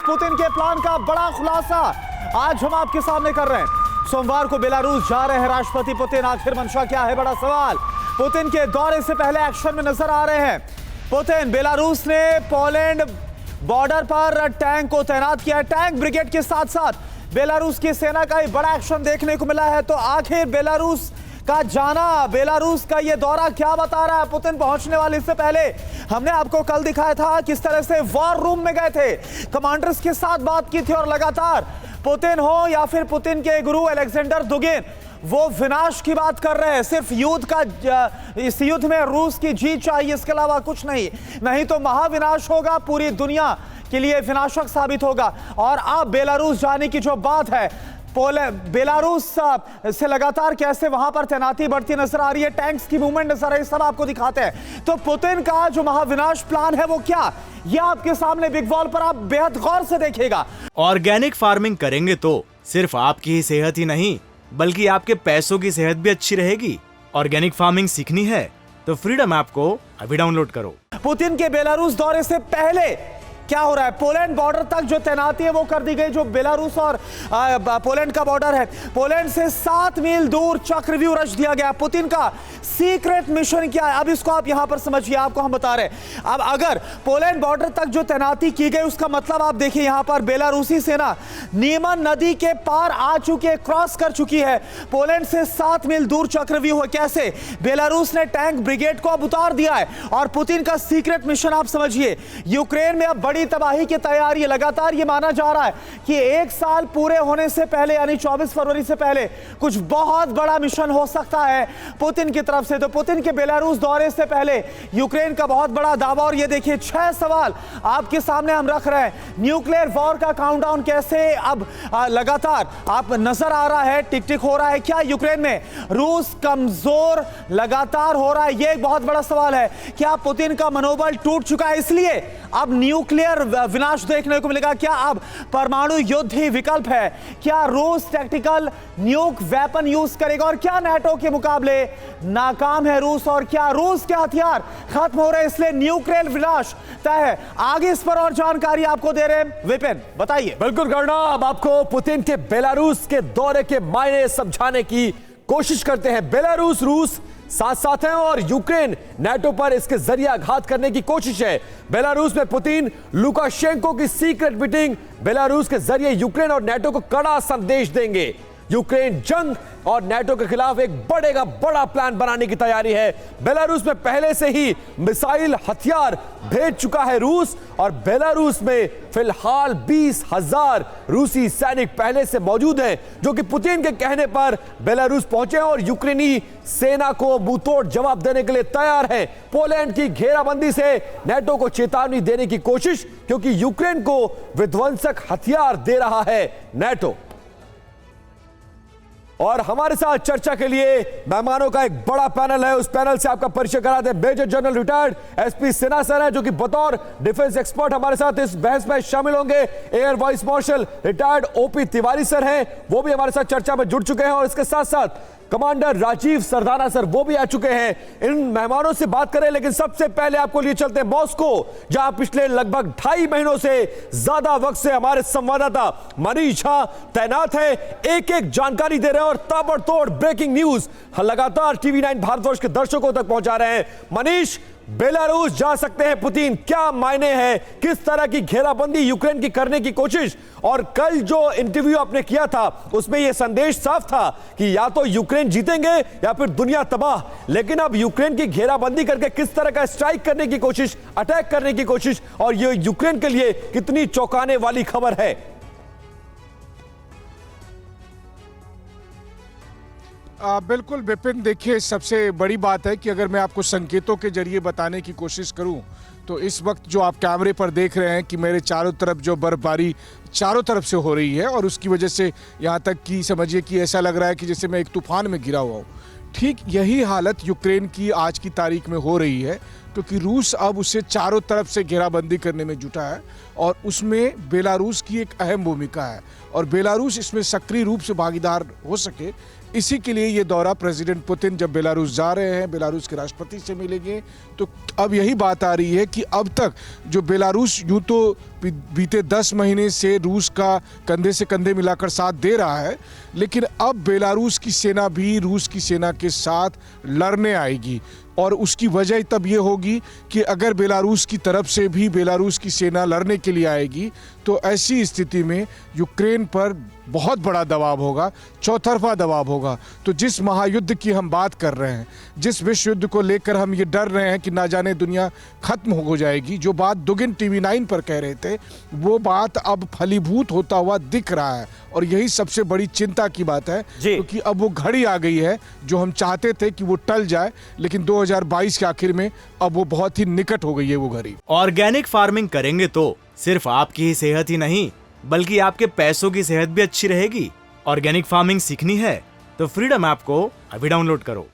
Putin के plan का बड़ा खुलासा आज हम आपके सामने कर रहे हैं। सोमवार को बेलारूस जा रहे हैं राष्ट्रपति पुतिन। आखिर मंशा क्या है, बड़ा सवाल। पुतिन के दौरे से पहले एक्शन में नजर आ रहे हैं पुतिन। बेलारूस ने पोलैंड बॉर्डर पर टैंक को तैनात किया है। टैंक ब्रिगेड के साथ साथ बेलारूस की सेना का ही बड़ा एक्शन देखने को मिला है। तो आखिर बेलारूस का जाना, बेलारूस का ये दौरा क्या बता रहा है? पुतिन पहुंचने वाले से पहले हमने आपको कल दिखाया था किस तरह से वॉर रूम में गए थे, कमांडर्स के साथ बात की थी और लगातार पुतिन हो या फिर पुतिन के गुरु अलेक्जेंडर दुगिन, वो विनाश की बात कर रहे हैं। सिर्फ युद्ध का, इस युद्ध में रूस की जीत चाहिए, इसके अलावा कुछ नहीं तो महाविनाश होगा, पूरी दुनिया के लिए विनाशक साबित होगा। और अब बेलारूस जाने की जो बात है, बेलारूस से लगातार कैसे वहां पर तैनाती बढ़ती नजर आ रही है, टैंक्स की मूवमेंट नजर आ रही है, सब आपको दिखाते हैं। तो पुतिन का जो महाविनाश प्लान है वो क्या, यह आपके सामने बिग वॉल पर आप बेहद गौर से देखिएगा। ऑर्गेनिक फार्मिंग करेंगे तो सिर्फ आपकी ही सेहत ही नहीं बल्कि आपके पैसों की सेहत भी अच्छी रहेगी। ऑर्गेनिक फार्मिंग सीखनी है तो फ्रीडम ऐप को अभी डाउनलोड करो। पुतिन के बेलारूस दौरे से पहले क्या हो रहा है? पोलैंड बॉर्डर तक जो तैनाती है वो कर दी गई, जो बेलारूस और पोलैंड का बॉर्डर है। पोलैंड से 7 मील दूर चक्रव्यूह रच दिया गया। पुतिन का सीक्रेट मिशन क्या है, अब इसको आप यहां पर समझिए, आपको हम बता रहे हैं। अब अगर पोलैंड बॉर्डर तक जो तैनाती की गई उसका मतलब आप देखिए, यहां पर बेलारूसी सेना नीमन नदी के पार आ चुकी है, क्रॉस कर चुकी है। पोलैंड से 7 मील दूर चक्रव्यूह है। कैसे? बेलारूस ने टैंक ब्रिगेड को अब उतार दिया है। और पुतिन का सीक्रेट मिशन आप समझिए, यूक्रेन में अब तबाही की तैयारी है। लगातार यह माना जा रहा है कि 1 साल पूरे होने से पहले यानी 24 फरवरी से पहले कुछ बहुत बड़ा मिशन हो सकता है पुतिन की तरफ से। तो पुतिन के बेलारूस दौरे से पहले यूक्रेन का बहुत बड़ा दावा। और ये देखिए 6 सवाल आपके सामने हम रख रहे हैं। न्यूक्लियर वॉर का काउंटडाउन कैसे अब लगातार आप नजर आ रहा है, टिक टिक हो रहा है क्या यूक्रेन में? रूस कमजोर लगातार हो रहा है, यह एक बहुत बड़ा सवाल है। क्या पुतिन का मनोबल टूट चुका है इसलिए अब न्यूक्लियर विनाश देखने को मिलेगा? क्या अब परमाणु युद्ध ही विकल्प है? क्या रूस टैक्टिकल न्यूक वेपन यूज करेगा? और क्या नाटो के मुकाबले नाकाम है रूस? और क्या रूस के हथियार खत्म हो रहे हैं इसलिए न्यूक्लियर विनाश तय है? आगे इस पर और जानकारी आपको दे रहे हैं विपिन, बताइए। बिल्कुल करना, अब आपको पुतिन के बेलारूस के दौरे के मायने समझाने की कोशिश करते हैं। बेलारूस रूस साथ साथ हैं और यूक्रेन नाटो पर इसके जरिए आघात करने की कोशिश है। बेलारूस में पुतिन लुकाशेंको की सीक्रेट मीटिंग, बेलारूस के जरिए यूक्रेन और नाटो को कड़ा संदेश देंगे। यूक्रेन जंग और नाटो के खिलाफ एक बड़ा प्लान बनाने की तैयारी है। बेलारूस में पहले से ही मिसाइल हथियार भेज चुका है रूस और बेलारूस में फिलहाल 20,000 रूसी सैनिक पहले से मौजूद हैं, जो कि पुतिन के कहने पर बेलारूस पहुंचे हैं और यूक्रेनी सेना को मुंहतोड़ जवाब देने के लिए तैयार है। पोलैंड की घेराबंदी से नाटो को चेतावनी देने की कोशिश, क्योंकि यूक्रेन को विध्वंसक हथियार दे रहा है नाटो। और हमारे साथ चर्चा के लिए मेहमानों का एक बड़ा पैनल है। उस पैनल से आपका परिचय कराते हैं। Major general retired SP Sinha sir हैं, जो कि बतौर डिफेंस एक्सपर्ट हमारे साथ इस बहस में शामिल होंगे। Air vice marshal retired OP Tiwari sir हैं, वो भी हमारे साथ चर्चा में जुड़ चुके हैं। और इसके साथ साथ कमांडर राजीव सरदाना सर, वो भी आ चुके हैं। इन मेहमानों से बात करें, लेकिन सबसे पहले आपको लिए चलते हैं मॉस्को, जहां पिछले लगभग 2.5 महीनों से ज्यादा वक्त से हमारे संवाददाता मनीष झा तैनात है, एक एक जानकारी दे रहे हैं और ताबड़तोड़ ब्रेकिंग न्यूज लगातार टीवी 9 भारतवर्ष के दर्शकों तक पहुंचा रहे हैं। मनीष, बेलारूस जा सकते हैं पुतिन, क्या मायने हैं? किस तरह की घेराबंदी यूक्रेन की करने की कोशिश? और कल जो इंटरव्यू आपने किया था उसमें यह संदेश साफ था कि या तो यूक्रेन जीतेंगे या फिर दुनिया तबाह। लेकिन अब यूक्रेन की घेराबंदी करके किस तरह का स्ट्राइक करने की कोशिश, अटैक करने की कोशिश, और यह यूक्रेन के लिए कितनी चौंकाने वाली खबर है? बिल्कुल विपिन, देखिए सबसे बड़ी बात है कि अगर मैं आपको संकेतों के जरिए बताने की कोशिश करूं तो इस वक्त जो आप कैमरे पर देख रहे हैं कि मेरे चारों तरफ जो बर्फबारी चारों तरफ से हो रही है और उसकी वजह से यहाँ तक कि समझिए कि ऐसा लग रहा है कि जैसे मैं एक तूफान में गिरा हुआ हूँ। ठीक यही हालत यूक्रेन की आज की तारीख में हो रही है। क्योंकि रूस अब उसे चारों तरफ से घेराबंदी करने में जुटा है और उसमें बेलारूस की एक अहम भूमिका है और बेलारूस इसमें सक्रिय रूप से भागीदार हो सके, इसी के लिए ये दौरा प्रेसिडेंट पुतिन जब बेलारूस जा रहे हैं, बेलारूस के राष्ट्रपति से मिलेंगे, तो अब यही बात आ रही है कि अब तक जो बेलारूस यूं तो बीते 10 महीने से रूस का कंधे से कंधे मिलाकर साथ दे रहा है, लेकिन अब बेलारूस की सेना भी रूस की सेना के साथ लड़ने आएगी और उसकी वजह तब ये होगी कि अगर बेलारूस की तरफ से भी बेलारूस की सेना लड़ने के लिए आएगी तो ऐसी स्थिति में यूक्रेन पर बहुत बड़ा दबाव होगा, चौतरफा दबाव होगा। तो जिस महायुद्ध की हम बात कर रहे हैं, जिस विश्व युद्ध को लेकर हम ये डर रहे हैं कि ना जाने दुनिया खत्म हो जाएगी, जो बात दुगिन TV9 पर कह रहे थे, वो बात अब फलीभूत होता हुआ दिख रहा है और यही सबसे बड़ी चिंता की बात है, क्योंकि अब वो घड़ी आ गई है जो हम चाहते थे कि वो टल जाए, लेकिन 2022 के आखिर में अब वो बहुत ही निकट हो गई है वो घड़ी। ऑर्गेनिक फार्मिंग करेंगे तो सिर्फ आपकी ही सेहत ही नहीं बल्कि आपके पैसों की सेहत भी अच्छी रहेगी। ऑर्गेनिक फार्मिंग सीखनी है तो फ्रीडम ऐप को अभी डाउनलोड करो।